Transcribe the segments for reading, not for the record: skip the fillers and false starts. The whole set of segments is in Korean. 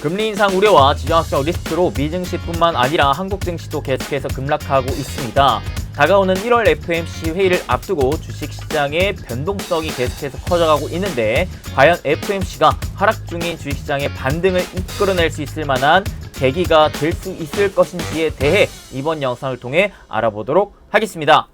금리 인상 우려와 지정학적 리스크로 미증시뿐만 아니라 한국 증시도 계속해서 급락하고 있습니다. 다가오는 1월 FOMC 회의를 앞두고 주식시장의 변동성이 계속해서 커져가고 있는데 과연 FOMC가 하락 중인 주식시장의 반등을 이끌어낼 수 있을 만한 계기가 될 수 있을 것인지에 대해 이번 영상을 통해 알아보도록 하겠습니다.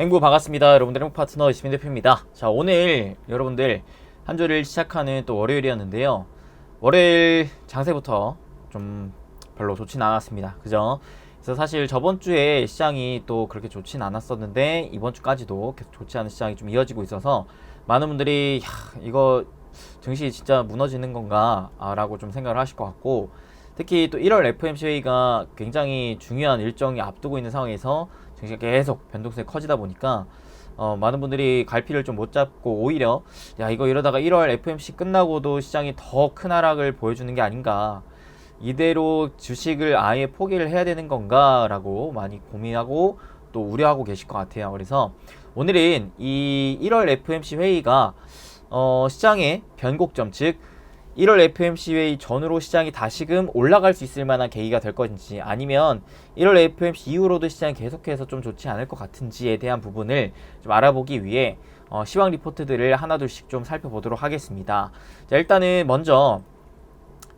행구 반갑습니다. 여러분들 행복 파트너 이시민 대표입니다. 자, 오늘 여러분들 한 주를 시작하는 또 월요일이었는데요. 월요일 장세부터 좀 별로 좋진 않았습니다. 그죠? 그래서 사실 저번 주에 시장이 또 그렇게 좋진 않았었는데 이번 주까지도 계속 좋지 않은 시장이 좀 이어지고 있어서 많은 분들이 이거 증시 진짜 무너지는 건가 라고 좀 생각을 하실 것 같고, 특히 또 1월 FOMC 회의가 굉장히 중요한 일정이 앞두고 있는 상황에서 증시가 계속 변동성이 커지다 보니까 많은 분들이 갈피를 좀 못 잡고 오히려 이거 이러다가 1월 FOMC 끝나고도 시장이 더 큰 하락을 보여주는 게 아닌가, 이대로 주식을 아예 포기를 해야 되는 건가 라고 많이 고민하고 또 우려하고 계실 것 같아요. 그래서 오늘은 이 1월 FOMC 회의가 시장의 변곡점, 즉 1월 FOMC 회의 전후로 시장이 다시금 올라갈 수 있을 만한 계기가 될 것인지, 아니면 1월 FOMC 이후로도 시장이 계속해서 좀 좋지 않을 것 같은지에 대한 부분을 좀 알아보기 위해 시황 리포트들을 하나둘씩 좀 살펴보도록 하겠습니다. 자, 일단은 먼저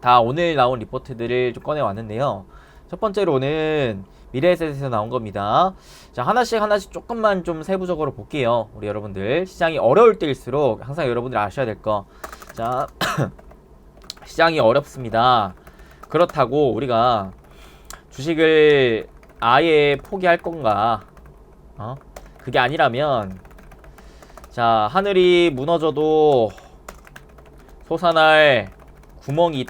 다 오늘 나온 리포트들을 좀 꺼내 왔는데요. 첫 번째로는 미래에셋에서 나온 겁니다. 자, 하나씩 조금만 좀 세부적으로 볼게요. 우리 여러분들 시장이 어려울 때일수록 항상 여러분들 아셔야 될 거, 자 시장이 어렵습니다. 그렇다고 우리가 주식을 아예 포기할 건가? 그게 아니라면, 자, 하늘이 무너져도 솟아날 구멍이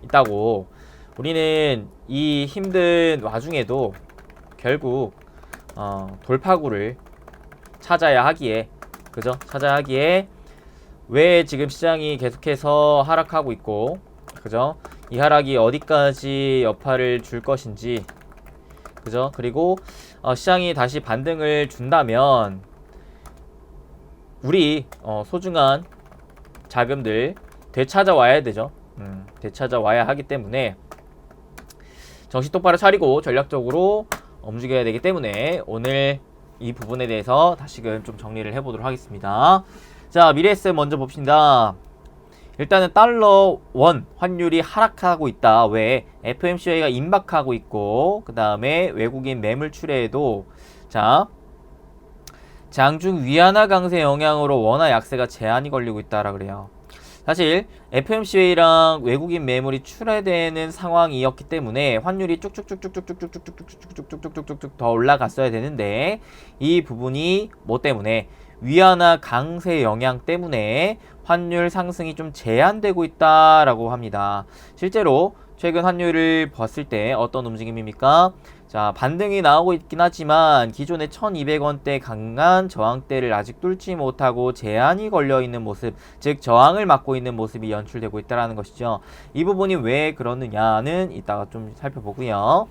있다고 우리는 이 힘든 와중에도 결국 돌파구를 찾아야 하기에, 그죠? 찾아야 하기에 왜 지금 시장이 계속해서 하락하고 있고, 그죠? 이 하락이 어디까지 여파를 줄 것인지, 그죠? 그리고 시장이 다시 반등을 준다면 우리 소중한 자금들 되찾아와야 되죠. 되찾아와야 하기 때문에 정신 똑바로 차리고 전략적으로 움직여야 되기 때문에 오늘 이 부분에 대해서 다시금 좀 정리를 해보도록 하겠습니다. 자, 미래에셋 먼저 봅시다. 일단은 달러 원 환율이 하락하고 있다. 왜? FOMC 회의가 임박하고 있고, 그 다음에 외국인 매물 출회에도 장중 위안화 강세 영향으로 원화 약세가 제한이 걸리고 있다라 그래요. 사실 FOMC 회의랑 외국인 매물이 출회되는 상황이었기 때문에 환율이 쭉쭉쭉쭉쭉쭉쭉쭉쭉쭉쭉쭉쭉쭉쭉 더 올라갔어야 되는데, 이 부분이 뭐 때문에? 위안화 강세 영향 때문에 환율 상승이 좀 제한되고 있다라고 합니다. 실제로 최근 환율을 봤을 때 어떤 움직임입니까? 자, 반등이 나오고 있긴 하지만 기존의 1200원대 강한 저항대를 아직 뚫지 못하고 제한이 걸려 있는 모습, 즉 저항을 막고 있는 모습이 연출되고 있다는 것이죠. 이 부분이 왜 그러느냐는 이따가 좀 살펴보고요.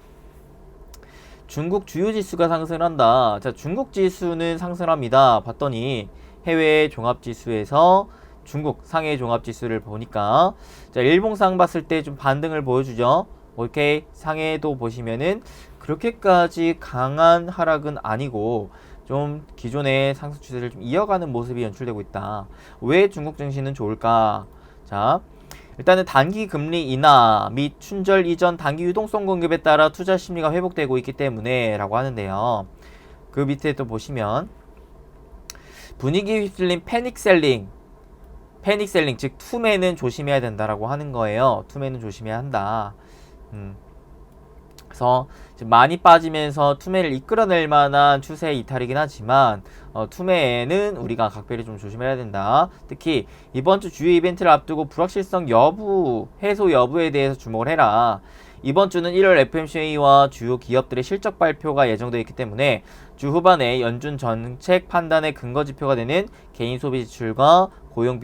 중국 주요 지수가 상승한다. 자, 중국 지수는 상승합니다. 봤더니 해외 종합 지수에서 중국 상해 종합 지수를 보니까, 자, 일봉상 봤을 때 좀 반등을 보여주죠. 오케이, 상해도 보시면은 그렇게까지 강한 하락은 아니고 좀 기존의 상승 추세를 좀 이어가는 모습이 연출되고 있다. 왜 중국 증시는 좋을까? 자, 일단은 단기 금리 인하 및 춘절 이전 단기 유동성 공급에 따라 투자 심리가 회복되고 있기 때문에 라고 하는데요. 그 밑에 또 보시면 분위기 휩쓸린 패닉셀링, 즉 투매는 조심해야 된다라고 하는 거예요. 투매는 조심해야 한다. 그래서 많이 빠지면서 투매를 이끌어낼 만한 추세 이탈이긴 하지만 투매에는 우리가 각별히 좀 조심해야 된다. 특히 이번 주 주요 이벤트를 앞두고 불확실성 여부, 해소 여부에 대해서 주목을 해라. 이번 주는 1월 FOMC 회의와 주요 기업들의 실적 발표가 예정되어 있기 때문에 주 후반에 연준 정책 판단의 근거 지표가 되는 개인 소비 지출과 고용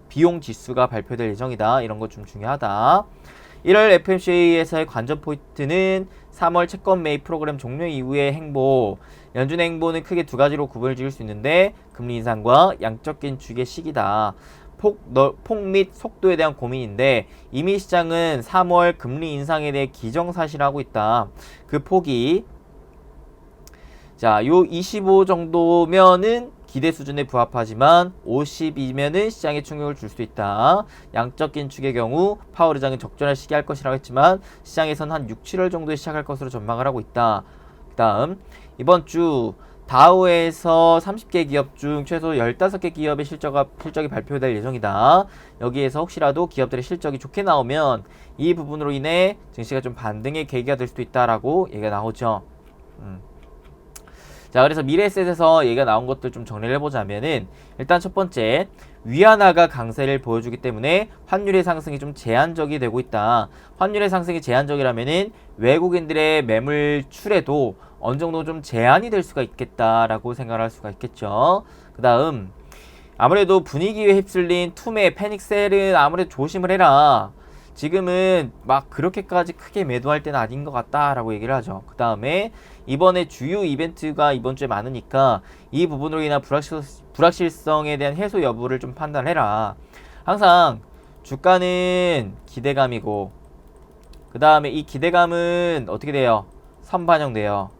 비용 지수가 발표될 예정이다. 이런 것 좀 중요하다. 1월 FOMC 회의에서의 관전 포인트는 3월 채권 매입 프로그램 종료 이후의 행보. 연준의 행보는 크게 두 가지로 구분을 지을 수 있는데 금리 인상과 양적 긴축의 시기다. 폭 및 속도에 대한 고민인데 이미 시장은 3월 금리 인상에 대해 기정사실하고 있다. 그 폭이 자, 요 25 정도면은 기대 수준에 부합하지만 50이면은 시장에 충격을 줄 수 있다. 양적 긴축의 경우 파월 의장은 적절한 시기 할 것이라고 했지만 시장에선 한 6, 7월 정도에 시작할 것으로 전망을 하고 있다. 그 다음 이번 주 다우에서 30개 기업 중 최소 15개 기업의 실적이 발표될 예정이다. 여기에서 혹시라도 기업들의 실적이 좋게 나오면 이 부분으로 인해 증시가 좀 반등의 계기가 될 수도 있다라고 얘기가 나오죠. 자, 그래서 미래에셋에서 얘기가 나온 것들 좀 정리를 해보자면은 일단 첫 번째, 위안화가 강세를 보여주기 때문에 환율의 상승이 좀 제한적이 되고 있다. 환율의 상승이 제한적이라면은 외국인들의 매물출에도 어느 정도 좀 제한이 될 수가 있겠다라고 생각을 할 수가 있겠죠. 그 다음 아무래도 분위기에 휩쓸린 투매 패닉셀은 아무래도 조심을 해라. 지금은 막 그렇게까지 크게 매도할 때는 아닌 것 같다라고 얘기를 하죠. 그 다음에 이번에 주요 이벤트가 이번 주에 많으니까 이 부분으로 인한 불확실성에 대한 해소 여부를 좀 판단해라. 항상 주가는 기대감이고 그 다음에 이 기대감은 어떻게 돼요? 선반영돼요.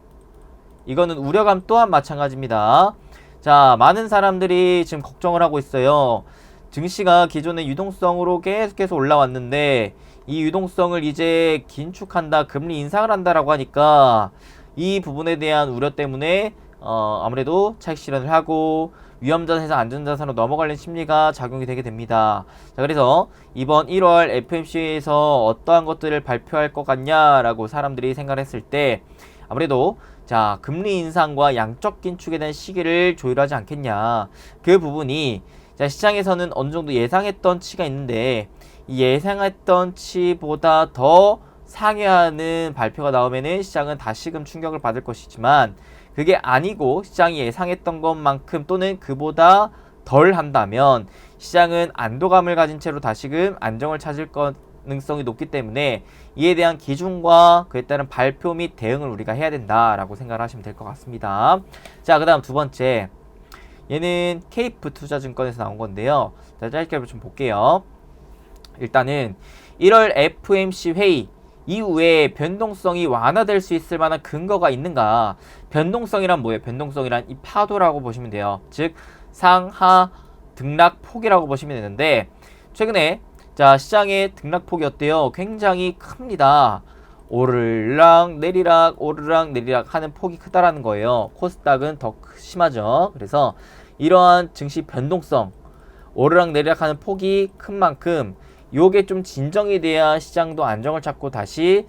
이거는 우려감 또한 마찬가지입니다. 자, 많은 사람들이 지금 걱정을 하고 있어요. 증시가 기존의 유동성으로 계속해서 올라왔는데 이 유동성을 이제 긴축한다, 금리 인상을 한다라고 하니까 이 부분에 대한 우려 때문에 아무래도 차익 실현을 하고 위험자산에서 안전자산으로 넘어가려는 심리가 작용이 되게 됩니다. 자, 그래서 이번 1월 FOMC에서 어떠한 것들을 발표할 것 같냐라고 사람들이 생각을 했을 때 아무래도 자, 금리 인상과 양적 긴축에 대한 시기를 조율하지 않겠냐. 그 부분이 자, 시장에서는 어느 정도 예상했던 치가 있는데 이 예상했던 치보다 더 상회하는 발표가 나오면은 시장은 다시금 충격을 받을 것이지만 그게 아니고 시장이 예상했던 것만큼 또는 그보다 덜 한다면 시장은 안도감을 가진 채로 다시금 안정을 찾을 가능성이 높기 때문에 이에 대한 기준과 그에 따른 발표 및 대응을 우리가 해야 된다라고 생각을 하시면 될 것 같습니다. 자, 그 다음 두 번째, 얘는 케이프 투자증권에서 나온 건데요. 자, 짧게 좀 볼게요. 일단은 1월 FOMC 회의 이후에 변동성이 완화될 수 있을 만한 근거가 있는가. 변동성이란 뭐예요? 변동성이란 이 파도라고 보시면 돼요. 즉 상하 등락폭이라고 보시면 되는데 최근에 자, 시장의 등락폭이 어때요? 굉장히 큽니다. 오르락 내리락 오르락 내리락 하는 폭이 크다라는 거예요. 코스닥은 더 심하죠. 그래서 이러한 증시 변동성 오르락 내리락 하는 폭이 큰 만큼 요게 좀 진정이 돼야 시장도 안정을 찾고 다시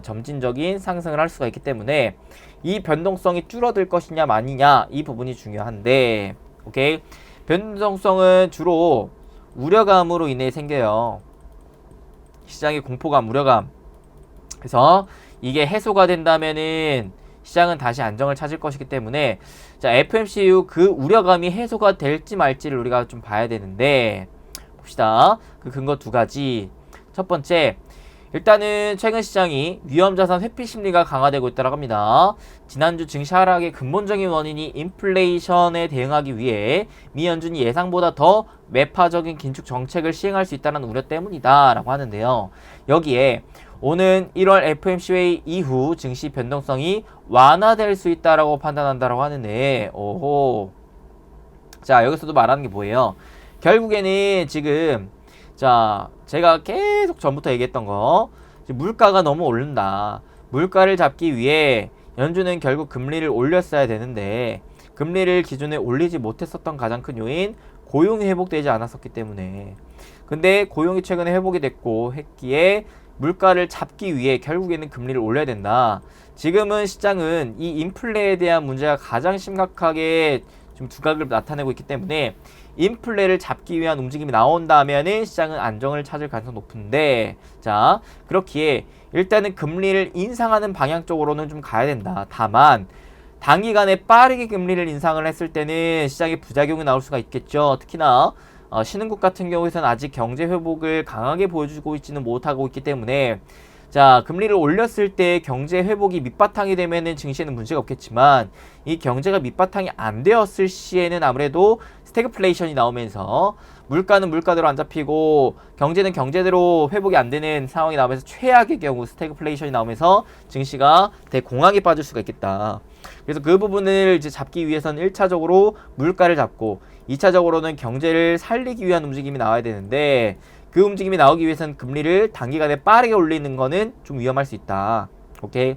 점진적인 상승을 할 수가 있기 때문에 이 변동성이 줄어들 것이냐 마니냐 이 부분이 중요한데 오케이, 변동성은 주로 우려감으로 인해 생겨요. 시장의 공포감, 우려감. 그래서 이게 해소가 된다면은 시장은 다시 안정을 찾을 것이기 때문에 자, FOMC 이후 그 우려감이 해소가 될지 말지를 우리가 좀 봐야 되는데 봅시다. 그 근거 두 가지. 첫 번째, 일단은 최근 시장이 위험자산 회피 심리가 강화되고 있다고 합니다. 지난주 증시 하락의 근본적인 원인이 인플레이션에 대응하기 위해 미 연준이 예상보다 더 매파적인 긴축 정책을 시행할 수 있다는 우려 때문이다 라고 하는데요. 여기에 오는 1월 FOMC 회의 이후 증시 변동성이 완화될 수 있다라고 판단한다라고 하는데 오호. 자, 여기서도 말하는 게 뭐예요? 결국에는 지금 자, 제가 계속 전부터 얘기했던 거 물가가 너무 오른다. 물가를 잡기 위해 연준은 결국 금리를 올렸어야 되는데 금리를 기존에 올리지 못했었던 가장 큰 요인 고용이 회복되지 않았었기 때문에 근데 고용이 최근에 회복이 됐고 했기에 물가를 잡기 위해 결국에는 금리를 올려야 된다. 지금은 시장은 이 인플레에 대한 문제가 가장 심각하게 좀 두각을 나타내고 있기 때문에 인플레를 잡기 위한 움직임이 나온다면은 시장은 안정을 찾을 가능성이 높은데 자, 그렇기에 일단은 금리를 인상하는 방향 쪽으로는 좀 가야 된다. 다만 단기간에 빠르게 금리를 인상을 했을 때는 시장에 부작용이 나올 수가 있겠죠. 특히나 신흥국 같은 경우에서는 아직 경제 회복을 강하게 보여주고 있지는 못하고 있기 때문에 자, 금리를 올렸을 때 경제 회복이 밑바탕이 되면은 증시에는 문제가 없겠지만 이 경제가 밑바탕이 안 되었을 시에는 아무래도 스태그플레이션이 나오면서 물가는 물가대로 안 잡히고 경제는 경제대로 회복이 안 되는 상황이 나오면서 최악의 경우 스태그플레이션이 나오면서 증시가 대공황에 빠질 수가 있겠다. 그래서 그 부분을 이제 잡기 위해서는 1차적으로 물가를 잡고 2차적으로는 경제를 살리기 위한 움직임이 나와야 되는데 그 움직임이 나오기 위해서는 금리를 단기간에 빠르게 올리는 거는 좀 위험할 수 있다. 오케이.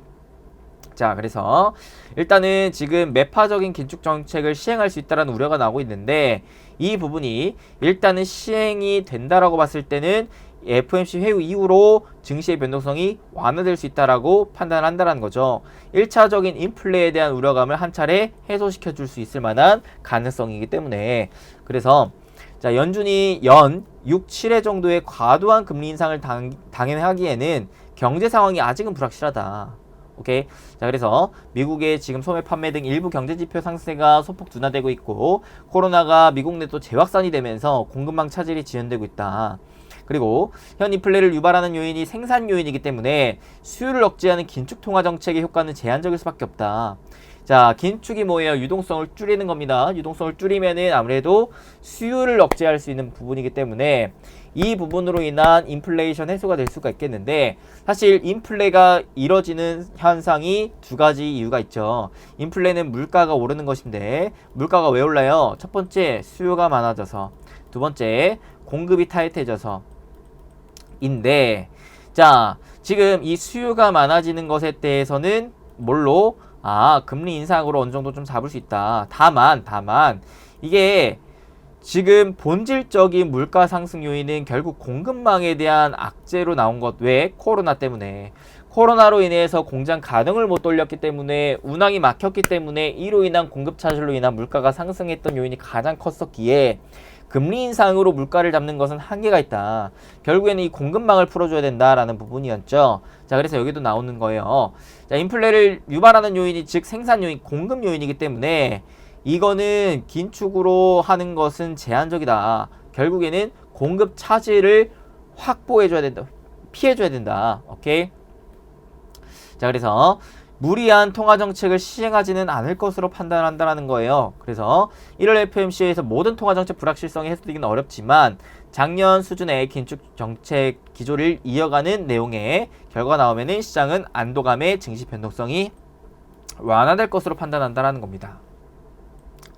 자, 그래서 일단은 지금 매파적인 긴축 정책을 시행할 수 있다는 우려가 나오고 있는데 이 부분이 일단은 시행이 된다라고 봤을 때는 FOMC 회의 이후로 증시의 변동성이 완화될 수 있다라고 판단을 한다는 거죠. 1차적인 인플레에 대한 우려감을 한 차례 해소시켜 줄 수 있을 만한 가능성이기 때문에 그래서 자, 연준이 연 6, 7회 정도의 과도한 금리 인상을 당연하기에는 경제 상황이 아직은 불확실하다. 오케이. 자, 그래서 미국의 지금 소매 판매 등 일부 경제 지표 상세가 소폭 둔화되고 있고 코로나가 미국 내 또 재확산이 되면서 공급망 차질이 지연되고 있다. 그리고 현 인플레를 유발하는 요인이 생산 요인이기 때문에 수요를 억제하는 긴축 통화 정책의 효과는 제한적일 수밖에 없다. 자, 긴축이 뭐예요? 유동성을 줄이는 겁니다. 유동성을 줄이면은 아무래도 수요를 억제할 수 있는 부분이기 때문에 이 부분으로 인한 인플레이션 해소가 될 수가 있겠는데 사실 인플레가 이뤄지는 현상이 두 가지 이유가 있죠. 인플레는 물가가 오르는 것인데 물가가 왜 올라요? 첫 번째 수요가 많아져서, 두 번째 공급이 타이트해져서 인데 자, 지금 이 수요가 많아지는 것에 대해서는 뭘로? 금리 인상으로 어느 정도 좀 잡을 수 있다. 다만 이게 지금 본질적인 물가 상승 요인은 결국 공급망에 대한 악재로 나온 것. 왜? 코로나 때문에. 코로나로 인해서 공장 가동을 못 돌렸기 때문에 운항이 막혔기 때문에 이로 인한 공급 차질로 인한 물가가 상승했던 요인이 가장 컸었기에 금리 인상으로 물가를 잡는 것은 한계가 있다. 결국에는 이 공급망을 풀어줘야 된다라는 부분이었죠. 자, 그래서 여기도 나오는 거예요. 자, 인플레를 유발하는 요인이 즉 생산 요인, 공급 요인이기 때문에 이거는 긴축으로 하는 것은 제한적이다. 결국에는 공급 차질을 확보해줘야 된다. 피해줘야 된다. 오케이? 자, 그래서 무리한 통화 정책을 시행하지는 않을 것으로 판단한다는 거예요. 그래서 1월 FOMC에서 모든 통화 정책 불확실성이 해소되기는 어렵지만 작년 수준의 긴축 정책 기조를 이어가는 내용의 결과가 나오면은 시장은 안도감의 증시 변동성이 완화될 것으로 판단한다는 겁니다.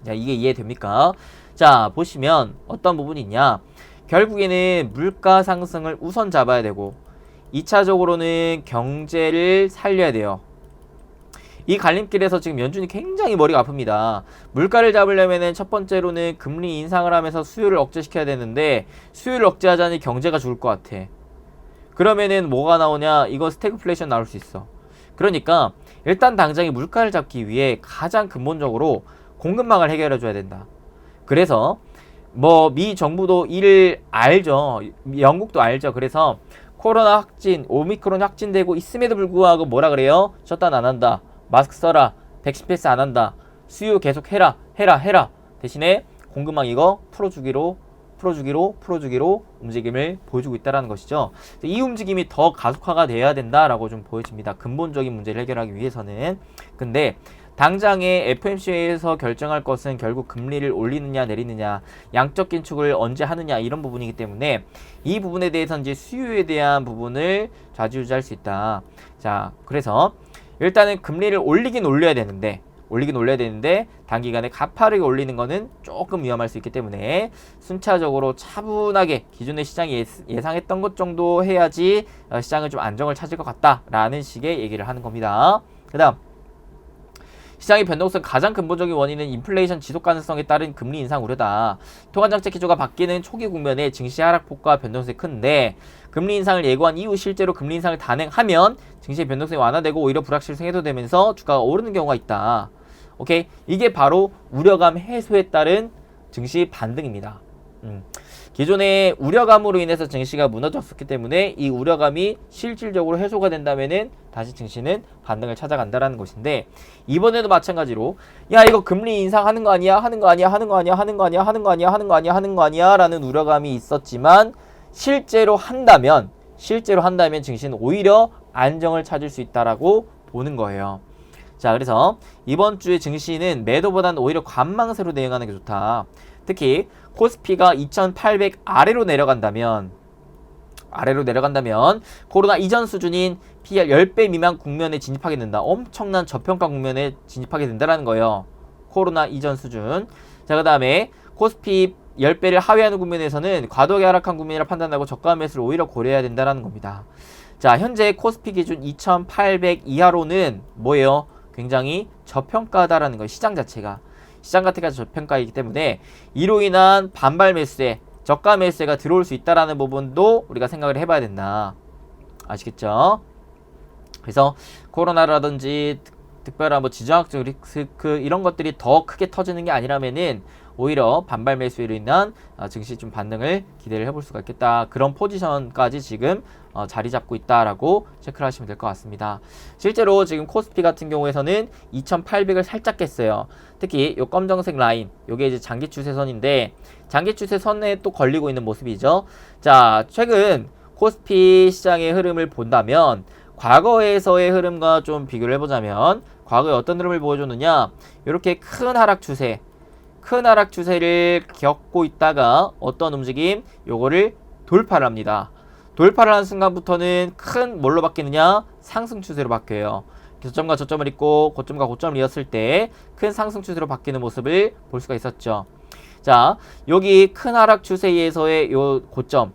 자, 이게 이해됩니까? 자, 보시면 어떤 부분이 있냐? 결국에는 물가 상승을 우선 잡아야 되고 2차적으로는 경제를 살려야 돼요. 이 갈림길에서 지금 연준이 굉장히 머리가 아픕니다. 물가를 잡으려면은 첫 번째로는 금리 인상을 하면서 수요를 억제시켜야 되는데 수요를 억제하자니 경제가 죽을 것 같아. 그러면은 뭐가 나오냐? 이거 스태그플레이션 나올 수 있어. 그러니까 일단 당장에 물가를 잡기 위해 가장 근본적으로 공급망을 해결해 줘야 된다. 그래서 뭐 미 정부도 이를 알죠. 영국도 알죠. 그래서 코로나 확진, 오미크론 확진되고 있음에도 불구하고 뭐라 그래요? 셧다운 안 한다. 마스크 써라. 백신 패스 안 한다. 수요 계속 해라. 대신에 공급망 이거 풀어주기로 움직임을 보여주고 있다는 것이죠. 이 움직임이 더 가속화가 돼야 된다라고 좀 보여집니다. 근본적인 문제를 해결하기 위해서는. 근데 당장에 FOMC에서 결정할 것은 결국 금리를 올리느냐 내리느냐, 양적 긴축을 언제 하느냐 이런 부분이기 때문에 이 부분에 대해서 이제 수요에 대한 부분을 좌지우지할 수 있다. 자, 그래서 일단은 금리를 올리긴 올려야 되는데 단기간에 가파르게 올리는 거는 조금 위험할 수 있기 때문에 순차적으로 차분하게 기존의 시장이 예상했던 것 정도 해야지 시장은 좀 안정을 찾을 것 같다라는 식의 얘기를 하는 겁니다. 그 다음 시장의 변동성 가장 근본적인 원인은 인플레이션 지속 가능성에 따른 금리 인상 우려다. 통화정책 기조가 바뀌는 초기 국면에 증시 하락폭과 변동성이 큰데 금리 인상을 예고한 이후 실제로 금리 인상을 단행하면 증시의 변동성이 완화되고 오히려 불확실성이 해소되면서 주가가 오르는 경우가 있다. 오케이? 이게 바로 우려감 해소에 따른 증시 반등입니다. 기존의 우려감으로 인해서 증시가 무너졌었기 때문에 이 우려감이 실질적으로 해소가 된다면은 다시 증시는 반등을 찾아간다라는 것인데 이번에도 마찬가지로 야 이거 금리 인상하는 거 아니야 하는 거 아니야 라는 우려감이 있었지만 실제로 한다면 증시는 오히려 안정을 찾을 수 있다라고 보는 거예요. 자, 그래서 이번 주의 증시는 매도보다는 오히려 관망세로 대응하는 게 좋다. 특히 코스피가 2800 아래로 내려간다면 코로나 이전 수준인 PR 10배 미만 국면에 진입하게 된다. 엄청난 저평가 국면에 진입하게 된다는 거예요. 코로나 이전 수준. 자, 그 다음에 코스피 10배를 하회하는 국면에서는 과도하게 하락한 국면이라 판단하고 저가 매수를 오히려 고려해야 된다는 겁니다. 자, 현재 코스피 기준 2800 이하로는 뭐예요? 굉장히 저평가다라는 거예요. 시장 자체가 저평가이기 때문에 이로 인한 반발 매수세, 저가 매수세가 들어올 수 있다라는 부분도 우리가 생각을 해봐야 된다. 아시겠죠? 그래서 코로나라든지 특별한 뭐 지정학적 리스크 이런 것들이 더 크게 터지는 게 아니라면은 오히려 반발 매수로 인한 증시 좀 반등을 기대를 해볼 수가 있겠다. 그런 포지션까지 지금 자리 잡고 있다라고 체크를 하시면 될 것 같습니다. 실제로 지금 코스피 같은 경우에서는 2800을 살짝 깼어요. 특히 요 검정색 라인, 요게 이제 장기 추세선인데 장기 추세선에 또 걸리고 있는 모습이죠. 자, 최근 코스피 시장의 흐름을 본다면 과거에서의 흐름과 좀 비교를 해보자면 과거에 어떤 흐름을 보여줬느냐, 이렇게 큰 하락 추세를 겪고 있다가 어떤 움직임, 요거를 돌파를 합니다. 돌파를 하는 순간부터는 큰 뭘로 바뀌느냐, 상승 추세로 바뀌어요. 저점과 저점을 잇고 고점과 고점을 이었을 때 큰 상승 추세로 바뀌는 모습을 볼 수가 있었죠. 자, 여기 큰 하락 추세에서의 요 고점,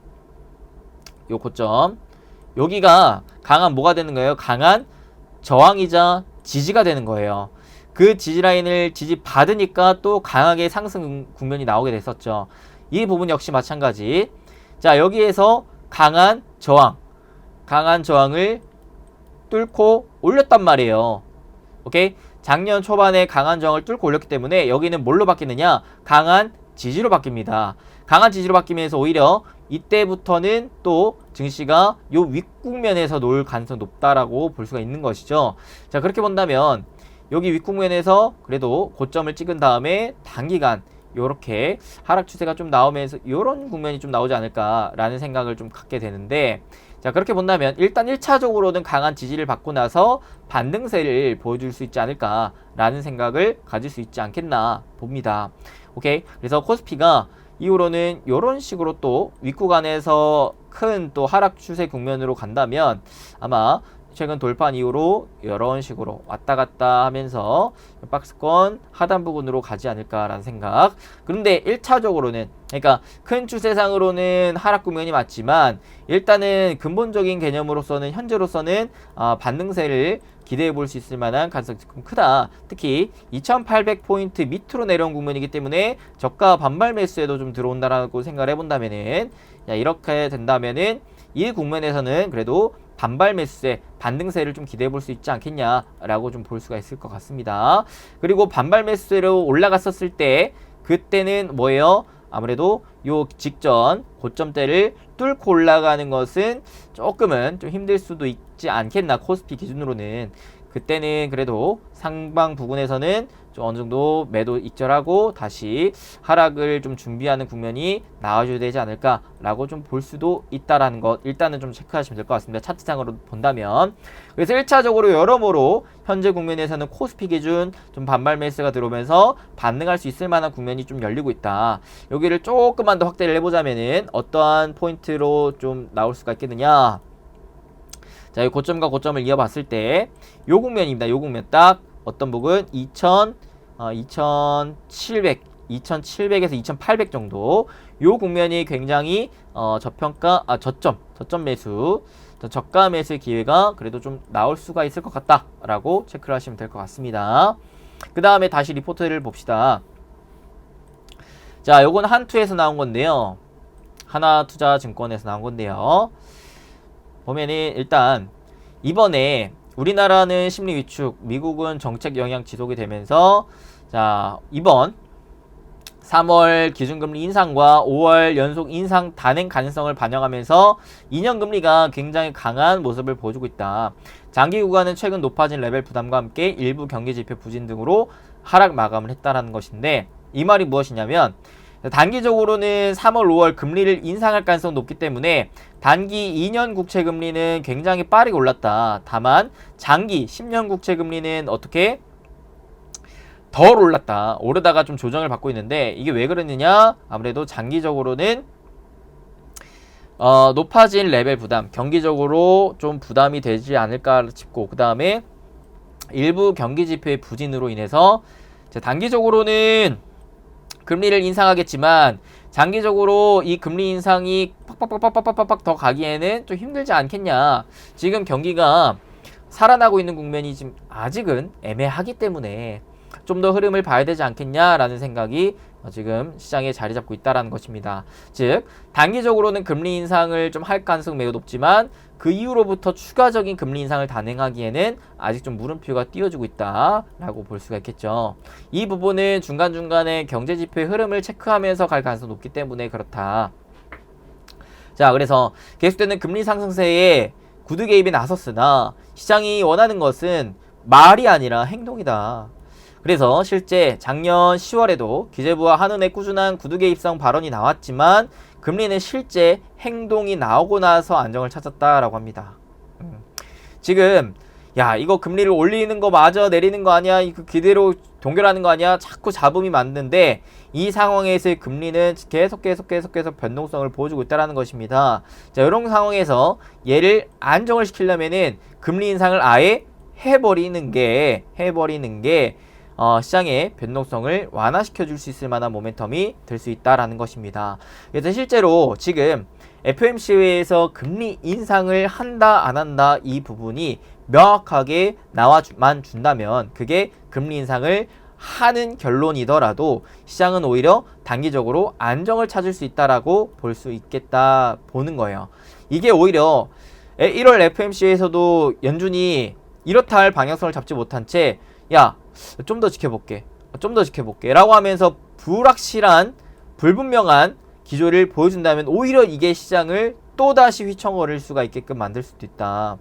여기가 강한 뭐가 되는 거예요? 강한 저항이자 지지가 되는 거예요. 그 지지라인을 지지받으니까 또 강하게 상승 국면이 나오게 됐었죠. 이 부분 역시 마찬가지. 자, 여기에서 강한 저항을 뚫고 올렸단 말이에요. 오케이? 작년 초반에 강한 저항을 뚫고 올렸기 때문에 여기는 뭘로 바뀌느냐? 강한 지지로 바뀝니다. 강한 지지로 바뀌면서 오히려 이때부터는 또 증시가 요 윗국면에서 놓을 가능성이 높다라고 볼 수가 있는 것이죠. 자, 그렇게 본다면 여기 윗국면에서 그래도 고점을 찍은 다음에 단기간 요렇게 하락 추세가 좀 나오면서 요런 국면이 좀 나오지 않을까라는 생각을 좀 갖게 되는데, 자, 그렇게 본다면 일단 1차적으로는 강한 지지를 받고 나서 반등세를 보여줄 수 있지 않을까라는 생각을 가질 수 있지 않겠나 봅니다. 오케이? 그래서 코스피가 이후로는 이런 식으로 또 윗구간에서 큰 또 하락 추세 국면으로 간다면 아마 최근 돌파 이후로 이런 식으로 왔다 갔다 하면서 박스권 하단 부분으로 가지 않을까라는 생각. 그런데 1차적으로는, 그러니까 큰 추세상으로는 하락 국면이 맞지만 일단은 근본적인 개념으로서는 현재로서는 반등세를 기대해 볼 수 있을 만한 가능성이 조금 크다. 특히 2800포인트 밑으로 내려온 국면이기 때문에 저가 반발 매수에도 좀 들어온다라고 생각을 해본다면은, 야, 이렇게 된다면은 이 국면에서는 그래도 반발 매수세, 반등세를 좀 기대해 볼 수 있지 않겠냐라고 좀 볼 수가 있을 것 같습니다. 그리고 반발 매수세로 올라갔었을 때 그때는 뭐예요? 아무래도 요 직전 고점대를 뚫고 올라가는 것은 조금은 좀 힘들 수도 있지 않겠나, 코스피 기준으로는. 그때는 그래도 상방 부근에서는 좀 어느 정도 매도 익절하고 다시 하락을 좀 준비하는 국면이 나와줘야 되지 않을까라고 좀 볼 수도 있다라는 것, 일단은 좀 체크하시면 될 것 같습니다. 차트상으로 본다면. 그래서 1차적으로 여러모로 현재 국면에서는 코스피 기준 좀 반발 매수가 들어오면서 반등할 수 있을 만한 국면이 좀 열리고 있다. 여기를 조금만 더 확대를 해보자면은 어떠한 포인트로 좀 나올 수가 있겠느냐. 자, 이 고점과 고점을 이어봤을 때 요 국면입니다. 요 국면 딱 어떤 부분 2700에서 2800 정도, 요 국면이 굉장히 저점 매수, 저가 매수의 기회가 그래도 좀 나올 수가 있을 것 같다라고 체크를 하시면 될 것 같습니다. 그 다음에 다시 리포트를 봅시다. 자, 요건 한투에서 나온 건데요. 하나투자증권에서 나온 건데요. 보면은 일단 이번에 우리나라는 심리 위축, 미국은 정책 영향 지속이 되면서, 자, 이번 3월 기준금리 인상과 5월 연속 인상 단행 가능성을 반영하면서 2년금리가 굉장히 강한 모습을 보여주고 있다. 장기 구간은 최근 높아진 레벨 부담과 함께 일부 경기지표 부진 등으로 하락 마감을 했다라는 것인데, 이 말이 무엇이냐면 단기적으로는 3월, 5월 금리를 인상할 가능성이 높기 때문에 단기 2년 국채 금리는 굉장히 빠르게 올랐다. 다만 장기 10년 국채 금리는 어떻게 덜 올랐다. 오르다가 좀 조정을 받고 있는데 이게 왜 그러느냐? 아무래도 장기적으로는 높아진 레벨 부담, 경기적으로 좀 부담이 되지 않을까 싶고, 그 다음에 일부 경기 지표의 부진으로 인해서 단기적으로는 금리를 인상하겠지만 장기적으로 이 금리 인상이 팍팍팍팍팍팍 더 가기에는 좀 힘들지 않겠냐. 지금 경기가 살아나고 있는 국면이 지금 아직은 애매하기 때문에 좀 더 흐름을 봐야 되지 않겠냐라는 생각이 지금 시장에 자리 잡고 있다라는 것입니다. 즉 단기적으로는 금리 인상을 좀 할 가능성이 매우 높지만 그 이후로부터 추가적인 금리 인상을 단행하기에는 아직 좀 물음표가 띄어지고 있다라고 볼 수가 있겠죠. 이 부분은 중간중간에 경제지표의 흐름을 체크하면서 갈 가능성이 높기 때문에 그렇다. 자, 그래서 계속되는 금리 상승세에 구두 개입이 나섰으나 시장이 원하는 것은 말이 아니라 행동이다. 그래서 실제 작년 10월에도 기재부와 한은의 꾸준한 구두 개입성 발언이 나왔지만 금리는 실제 행동이 나오고 나서 안정을 찾았다라고 합니다. 지금 야 이거 금리를 올리는 거 맞아, 내리는 거 아니야, 이거 그대로 동결하는 거 아니야, 자꾸 잡음이 맞는데 이 상황에서의 금리는 계속 변동성을 보여주고 있다는 것입니다. 자, 이런 상황에서 얘를 안정을 시키려면은 금리 인상을 아예 해버리는 게 시장의 변동성을 완화시켜 줄 수 있을 만한 모멘텀이 될 수 있다라는 것입니다. 그래서 실제로 지금 FOMC에서 금리 인상을 한다 안 한다 이 부분이 명확하게 나와만 준다면 그게 금리 인상을 하는 결론이더라도 시장은 오히려 단기적으로 안정을 찾을 수 있다라고 볼 수 있겠다 보는 거예요. 이게 오히려 1월 FOMC에서도 연준이 이렇다 할 방향성을 잡지 못한 채 야 좀 더 지켜볼게 라고 하면서 불확실한 불분명한 기조를 보여준다면 오히려 이게 시장을 또다시 휘청거릴 수가 있게끔 만들 수도 있다.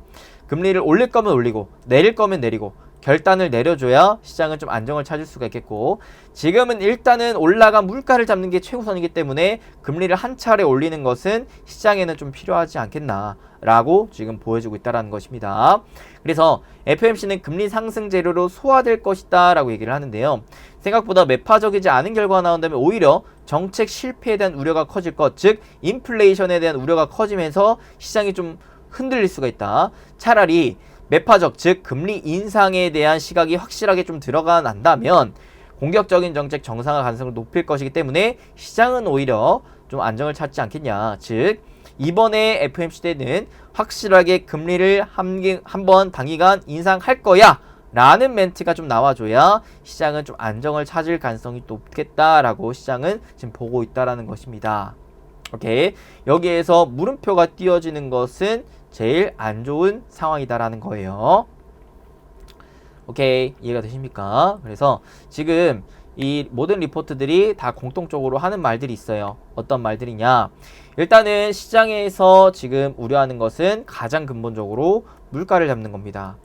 금리를 올릴 거면 올리고 내릴 거면 내리고 결단을 내려줘야 시장은 좀 안정을 찾을 수가 있겠고, 지금은 일단은 올라간 물가를 잡는 게 최우선이기 때문에 금리를 한 차례 올리는 것은 시장에는 좀 필요하지 않겠나 라고 지금 보여주고 있다는 것입니다. 그래서 FOMC는 금리 상승 재료로 소화될 것이다 라고 얘기를 하는데요. 생각보다 매파적이지 않은 결과가 나온다면 오히려 정책 실패에 대한 우려가 커질 것, 즉 인플레이션에 대한 우려가 커지면서 시장이 좀 흔들릴 수가 있다. 차라리 매파적, 즉 금리 인상에 대한 시각이 확실하게 좀 들어가 난다면 공격적인 정책 정상화 가능성을 높일 것이기 때문에 시장은 오히려 좀 안정을 찾지 않겠냐. 즉 이번에 FOMC 때는 확실하게 금리를 한번 단기간 인상할 거야 라는 멘트가 좀 나와줘야 시장은 좀 안정을 찾을 가능성이 높겠다라고 시장은 지금 보고 있다라는 것입니다. 오케이, 여기에서 물음표가 띄어지는 것은 제일 안 좋은 상황이다라는 거예요. 오케이, 이해가 되십니까? 그래서 지금 이 모든 리포트들이 다 공통적으로 하는 말들이 있어요. 어떤 말들이냐? 일단은 시장에서 지금 우려하는 것은 가장 근본적으로 물가를 잡는 겁니다.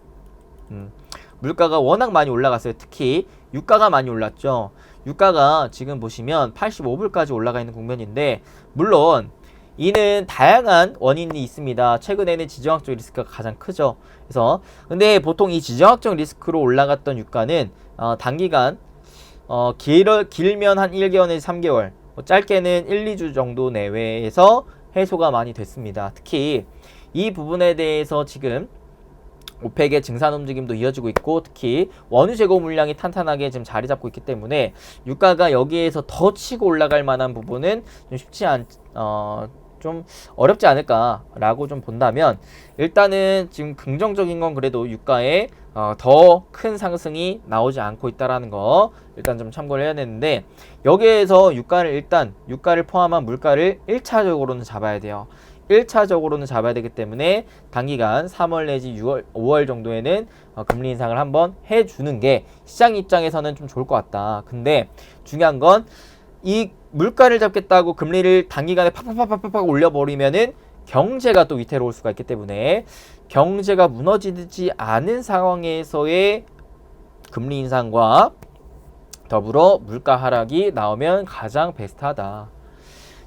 물가가 워낙 많이 올라갔어요. 특히 유가가 많이 올랐죠. 유가가 지금 보시면 85불까지 올라가 있는 국면인데, 물론 이는 다양한 원인이 있습니다. 최근에는 지정학적 리스크가 가장 크죠. 그래서 근데 보통 이 지정학적 리스크로 올라갔던 유가는 단기간 길면 한 1개월에서 3개월, 짧게는 1, 2주 정도 내외에서 해소가 많이 됐습니다. 특히 이 부분에 대해서 지금 오펙의 증산 움직임도 이어지고 있고, 특히 원유 재고 물량이 탄탄하게 지금 자리 잡고 있기 때문에 유가가 여기에서 더 치고 올라갈 만한 부분은 좀 어렵지 않을까라고 좀 본다면, 일단은 지금 긍정적인 건 그래도 유가에 더 큰 상승이 나오지 않고 있다라는 거 일단 좀 참고를 해야 되는데, 여기에서 유가를 포함한 물가를 1차적으로는 잡아야 돼요. 1차적으로는 잡아야 되기 때문에 단기간 3월 내지 5월 정도에는 금리 인상을 한번 해주는 게 시장 입장에서는 좀 좋을 것 같다. 근데 중요한 건 이 물가를 잡겠다고 금리를 단기간에 팍팍팍팍 올려버리면은 경제가 또 위태로울 수가 있기 때문에 경제가 무너지지 않은 상황에서의 금리 인상과 더불어 물가 하락이 나오면 가장 베스트하다.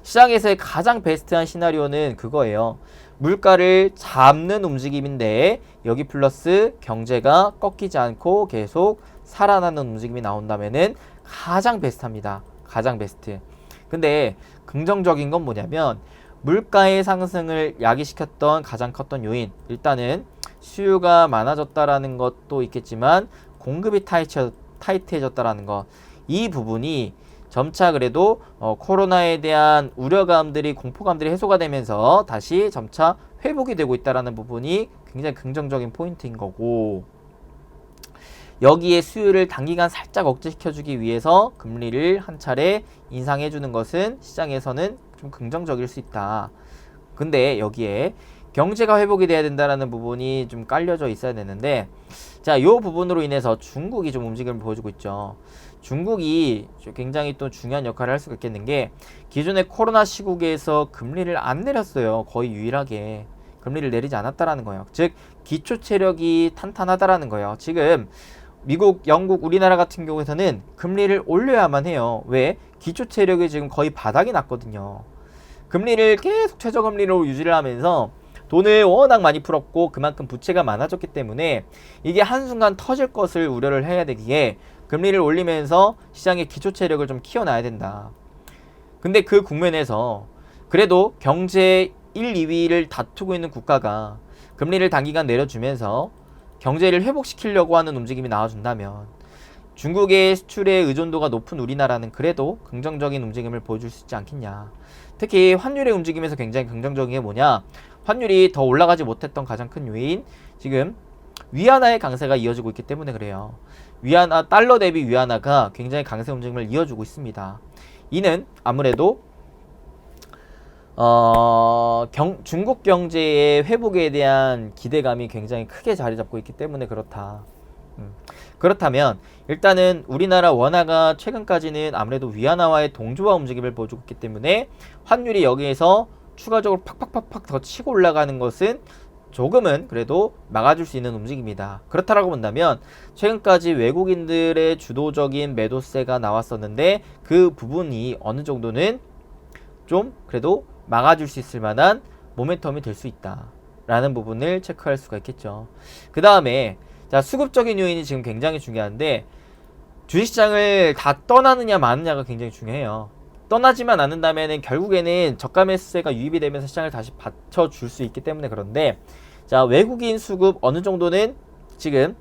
시장에서의 가장 베스트한 시나리오는 그거예요. 물가를 잡는 움직임인데 여기 플러스 경제가 꺾이지 않고 계속 살아나는 움직임이 나온다면은 가장 베스트합니다. 가장 베스트. 근데 긍정적인 건 뭐냐면 물가의 상승을 야기시켰던 가장 컸던 요인, 일단은 수요가 많아졌다라는 것도 있겠지만 공급이 타이트해졌다라는 것, 이 부분이 점차 그래도 코로나에 대한 우려감들이, 공포감들이 해소가 되면서 다시 점차 회복이 되고 있다라는 부분이 굉장히 긍정적인 포인트인 거고, 여기에 수요를 단기간 살짝 억제시켜주기 위해서 금리를 한 차례 인상해주는 것은 시장에서는 좀 긍정적일 수 있다. 근데 여기에 경제가 회복이 돼야 된다는 부분이 좀 깔려져 있어야 되는데, 자, 이 부분으로 인해서 중국이 좀 움직임을 보여주고 있죠. 중국이 굉장히 또 중요한 역할을 할 수가 있겠는 게, 기존의 코로나 시국에서 금리를 안 내렸어요. 거의 유일하게 금리를 내리지 않았다라는 거예요. 즉 기초 체력이 탄탄하다라는 거예요. 지금 미국, 영국, 우리나라 같은 경우에서는 금리를 올려야만 해요. 왜? 기초 체력이 지금 거의 바닥이 났거든요. 금리를 계속 최저금리로 유지를 하면서 돈을 워낙 많이 풀었고 그만큼 부채가 많아졌기 때문에 이게 한순간 터질 것을 우려를 해야 되기에 금리를 올리면서 시장의 기초 체력을 좀 키워놔야 된다. 근데 그 국면에서 그래도 경제 1, 2위를 다투고 있는 국가가 금리를 단기간 내려주면서 경제를 회복시키려고 하는 움직임이 나와준다면 중국의 수출의 의존도가 높은 우리나라는 그래도 긍정적인 움직임을 보여줄 수 있지 않겠냐. 특히 환율의 움직임에서 굉장히 긍정적인 게 뭐냐, 환율이 더 올라가지 못했던 가장 큰 요인, 지금 위안화의 강세가 이어지고 있기 때문에 그래요. 위안화, 달러 대비 위안화가 굉장히 강세 움직임을 이어주고 있습니다. 이는 아무래도 중국 경제의 회복에 대한 기대감이 굉장히 크게 자리 잡고 있기 때문에 그렇다. 그렇다면 일단은 우리나라 원화가 최근까지는 아무래도 위안화와의 동조화 움직임을 보여주고 있기 때문에 환율이 여기에서 추가적으로 팍팍팍팍 더 치고 올라가는 것은 조금은 그래도 막아줄 수 있는 움직임이다. 그렇다라고 본다면 최근까지 외국인들의 주도적인 매도세가 나왔었는데 그 부분이 어느 정도는 좀 그래도 막아줄 수 있을 만한 모멘텀이 될 수 있다 라는 부분을 체크할 수가 있겠죠. 그 다음에 자, 수급적인 요인이 지금 굉장히 중요한데, 주식시장을 다 떠나느냐 마느냐가 굉장히 중요해요. 떠나지만 않는다면 결국에는 저가 매수세가 유입이 되면서 시장을 다시 받쳐줄 수 있기 때문에 그런데, 자, 외국인 수급 어느 정도는 지금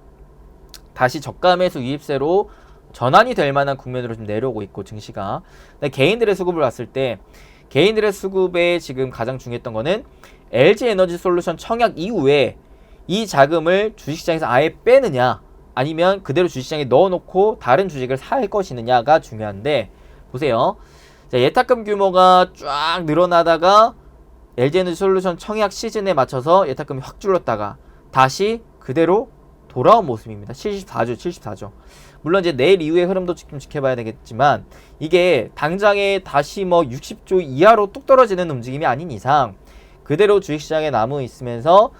다시 저가 매수 유입세로 전환이 될 만한 국면으로 좀 내려오고 있고, 증시가. 근데 개인들의 수급을 봤을 때 개인들의 수급에 지금 가장 중요했던 거는 LG에너지솔루션 청약 이후에 이 자금을 주식시장에서 아예 빼느냐 아니면 그대로 주식시장에 넣어놓고 다른 주식을 살 것이느냐가 중요한데, 보세요. 자, 예탁금 규모가 쫙 늘어나다가 LG에너지솔루션 청약 시즌에 맞춰서 예탁금이 확 줄었다가 다시 그대로 돌아온 모습입니다. 74조. 물론 이제 내일 이후의 흐름도 좀 지켜봐야 되겠지만 이게 당장에 다시 뭐 60조 이하로 뚝 떨어지는 움직임이 아닌 이상 그대로 주식시장에 남아 있으면서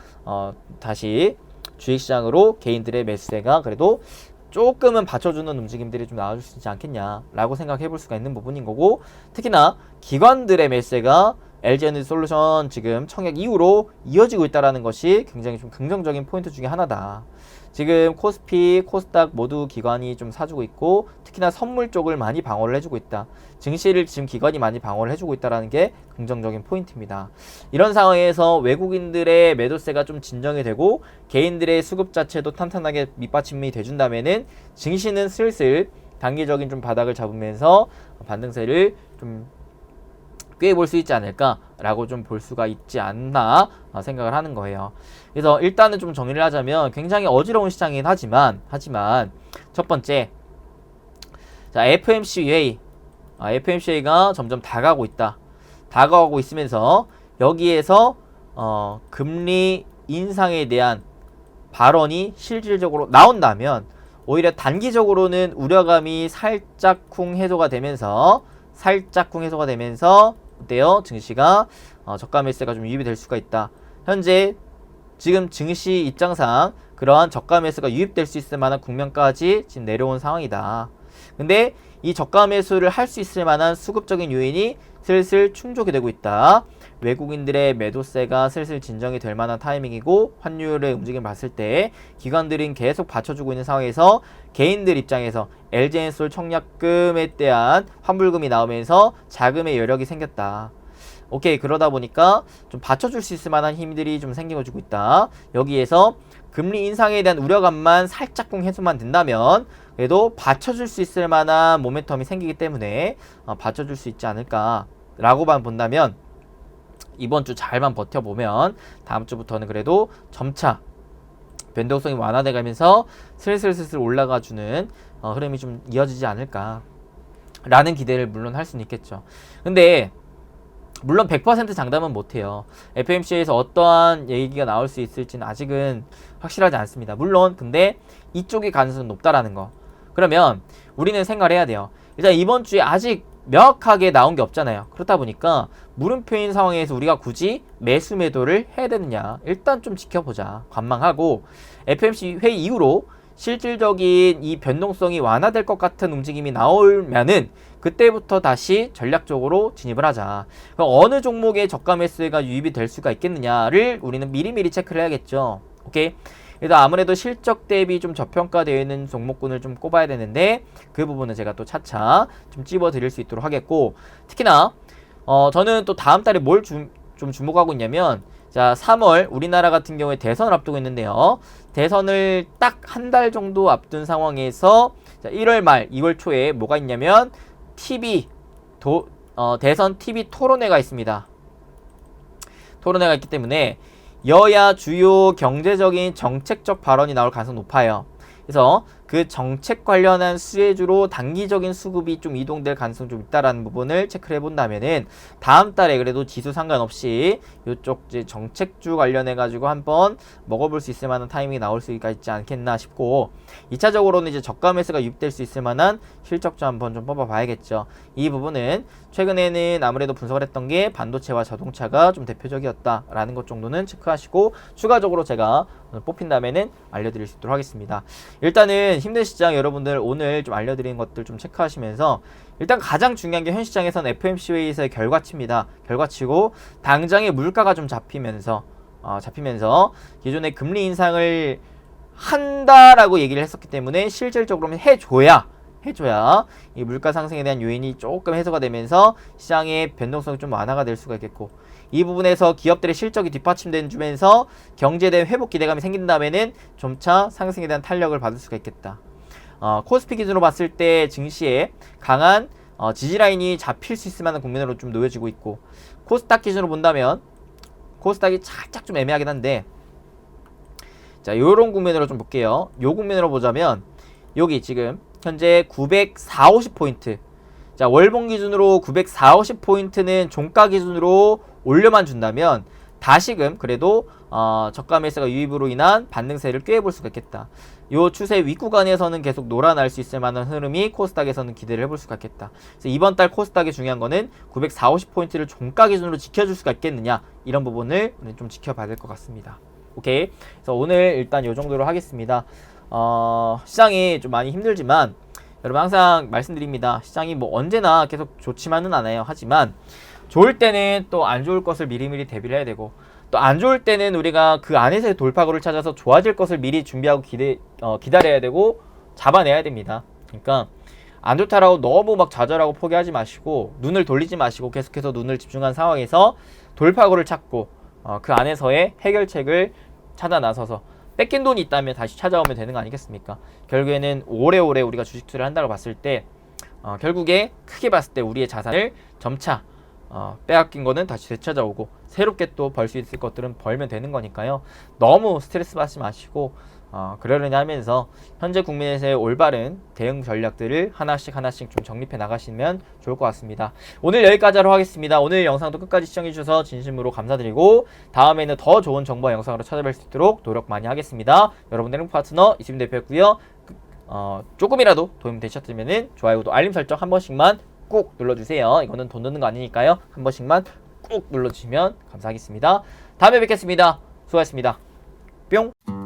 다시 주식시장으로 개인들의 매수세가 그래도 조금은 받쳐주는 움직임들이 좀 나와줄 수 있지 않겠냐라고 생각해 볼 수가 있는 부분인 거고, 특히나 기관들의 매수세가 LG에너지솔루션 지금 청약 이후로 이어지고 있다는 것이 굉장히 좀 긍정적인 포인트 중에 하나다. 지금 코스피, 코스닥 모두 기관이 좀 사주고 있고 특히나 선물 쪽을 많이 방어를 해주고 있다. 증시를 지금 기관이 많이 방어를 해주고 있다는 게 긍정적인 포인트입니다. 이런 상황에서 외국인들의 매도세가 좀 진정이 되고 개인들의 수급 자체도 탄탄하게 밑받침이 돼준다면은 증시는 슬슬 단기적인 좀 바닥을 잡으면서 반등세를 좀 꿰볼 수 있지 않을까라고 좀 볼 수가 있지 않나 생각을 하는 거예요. 그래서 일단은 좀 정리를 하자면 굉장히 어지러운 시장이긴 하지만 첫 번째, 자, FMC가 점점 다가오고 있으면서 여기에서 금리 인상에 대한 발언이 실질적으로 나온다면 오히려 단기적으로는 우려감이 살짝쿵 해소가 되면서 어때요? 증시가 저가 매수세가 좀 유입이 될 수가 있다. 현재 지금 증시 입장상 그러한 저가 매수가 유입될 수 있을 만한 국면까지 지금 내려온 상황이다. 근데 이 저가 매수를 할 수 있을 만한 수급적인 요인이 슬슬 충족이 되고 있다. 외국인들의 매도세가 슬슬 진정이 될 만한 타이밍이고, 환율의 움직임을 봤을 때 기관들은 계속 받쳐주고 있는 상황에서 개인들 입장에서 LG엔솔 청약금에 대한 환불금이 나오면서 자금의 여력이 생겼다. 오케이, 그러다 보니까 좀 받쳐줄 수 있을 만한 힘들이 좀 생겨지고 있다. 여기에서 금리 인상에 대한 우려감만 살짝쿵 해소만 된다면 그래도 받쳐줄 수 있을 만한 모멘텀이 생기기 때문에 받쳐줄 수 있지 않을까 라고만 본다면, 이번 주 잘만 버텨보면 다음 주부터는 그래도 점차 변동성이 완화돼 가면서 슬슬 올라가주는 흐름이 좀 이어지지 않을까 라는 기대를 물론 할 수는 있겠죠. 근데 물론 100% 장담은 못해요. FMC에서 어떠한 얘기가 나올 수 있을지는 아직은 확실하지 않습니다. 물론 근데 이쪽이 가능성이 높다라는 거. 그러면 우리는 생각을 해야 돼요. 일단 이번 주에 아직 명확하게 나온 게 없잖아요. 그렇다 보니까 물음표인 상황에서 우리가 굳이 매수 매도를 해야 되느냐, 일단 좀 지켜보자 관망하고, FMC 회의 이후로 실질적인 이 변동성이 완화될 것 같은 움직임이 나오면은 그때부터 다시 전략적으로 진입을 하자. 그럼 어느 종목의 저가 매수가 유입이 될 수가 있겠느냐를 우리는 미리미리 체크를 해야겠죠. 오케이? 일단 아무래도 실적 대비 좀 저평가되어 있는 종목군을 좀 꼽아야 되는데, 그 부분은 제가 또 차차 좀 찝어 드릴 수 있도록 하겠고, 특히나 저는 또 다음 달에 뭘 좀 주목하고 있냐면, 자, 3월 우리나라 같은 경우에 대선을 앞두고 있는데요. 대선을 딱 한 달 정도 앞둔 상황에서, 자, 1월 말 2월 초에 뭐가 있냐면 대선 TV 토론회가 있습니다. 토론회가 있기 때문에 여야 주요 경제적인 정책적 발언이 나올 가능성이 높아요. 그래서 그 정책 관련한 수혜주로 단기적인 수급이 좀 이동될 가능성이 좀 있다라는 부분을 체크를 해본다면은 다음 달에 그래도 지수 상관없이 이쪽 이제 정책주 관련해 가지고 한번 먹어볼 수 있을 만한 타이밍이 나올 수가 있지 않겠나 싶고, 2차적으로는 이제 저가 매수가 유입될 수 있을 만한 실적주 한번 좀 뽑아봐야겠죠. 이 부분은 최근에는 아무래도 분석을 했던 게 반도체와 자동차가 좀 대표적이었다라는 것 정도는 체크하시고, 추가적으로 제가 뽑힌다면은 알려드릴 수 있도록 하겠습니다. 일단은 힘든 시장 여러분들 오늘 좀 알려드리는 것들 좀 체크하시면서, 일단 가장 중요한 게 현 시장에서는 FOMC 회의에서의 결과치입니다. 결과치고 당장의 물가가 좀 잡히면서 기존의 금리 인상을 한다라고 얘기를 했었기 때문에 실질적으로는 해줘야 이 물가 상승에 대한 요인이 조금 해소가 되면서 시장의 변동성이 좀 완화가 될 수가 있겠고, 이 부분에서 기업들의 실적이 뒷받침되는 주면서 경제에 대한 회복 기대감이 생긴다면은 점차 상승에 대한 탄력을 받을 수가 있겠다. 코스피 기준으로 봤을 때 증시에 강한 지지라인이 잡힐 수 있을 만한 국면으로 좀 놓여지고 있고, 코스닥 기준으로 본다면 코스닥이 살짝 좀 애매하긴 한데, 자, 요런 국면으로 좀 볼게요. 요 국면으로 보자면 여기 지금 현재 940, 50포인트. 자, 월봉 기준으로 940, 50포인트는 종가 기준으로 올려만 준다면 다시금 그래도 저가 매수가 유입으로 인한 반등세를 꾀해볼 수가 있겠다. 요 추세 윗구간에서는 계속 놀아날 수 있을 만한 흐름이 코스닥에서는 기대를 해볼 수가 있겠다. 그래서 이번 달 코스닥이 중요한 거는 940, 50포인트를 종가 기준으로 지켜줄 수가 있겠느냐, 이런 부분을 좀 지켜봐야 될 것 같습니다. 오케이. 그래서 오늘 일단 요 정도로 하겠습니다. 시장이 좀 많이 힘들지만 여러분 항상 말씀드립니다. 시장이 뭐 언제나 계속 좋지만은 않아요. 하지만 좋을 때는 또 안 좋을 것을 미리미리 대비를 해야 되고, 또 안 좋을 때는 우리가 그 안에서의 돌파구를 찾아서 좋아질 것을 미리 준비하고 기다려야 되고 잡아내야 됩니다. 그러니까 안 좋다라고 너무 막 좌절하고 포기하지 마시고, 눈을 돌리지 마시고 계속해서 눈을 집중한 상황에서 돌파구를 찾고 그 안에서의 해결책을 찾아 나서서 뺏긴 돈이 있다면 다시 찾아오면 되는 거 아니겠습니까? 결국에는 오래오래 우리가 주식 투자를 한다고 봤을 때 결국에 크게 봤을 때 우리의 자산을 점차 빼앗긴 거는 다시 되찾아오고 새롭게 또 벌 수 있을 것들은 벌면 되는 거니까요. 너무 스트레스 받지 마시고 그러려니 하면서 현재 국민에서의 올바른 대응 전략들을 하나씩 좀 정립해 나가시면 좋을 것 같습니다. 오늘 여기까지 하도록 하겠습니다. 오늘 영상도 끝까지 시청해주셔서 진심으로 감사드리고, 다음에는 더 좋은 정보와 영상으로 찾아뵐 수 있도록 노력 많이 하겠습니다. 여러분들의 행복 파트너 이수빈 대표였고요. 조금이라도 도움 되셨다면 좋아요, 구독, 알림 설정 한 번씩만 꼭 눌러주세요. 이거는 돈 드는 거 아니니까요. 한 번씩만 꼭 눌러주시면 감사하겠습니다. 다음에 뵙겠습니다. 수고하셨습니다. 뿅.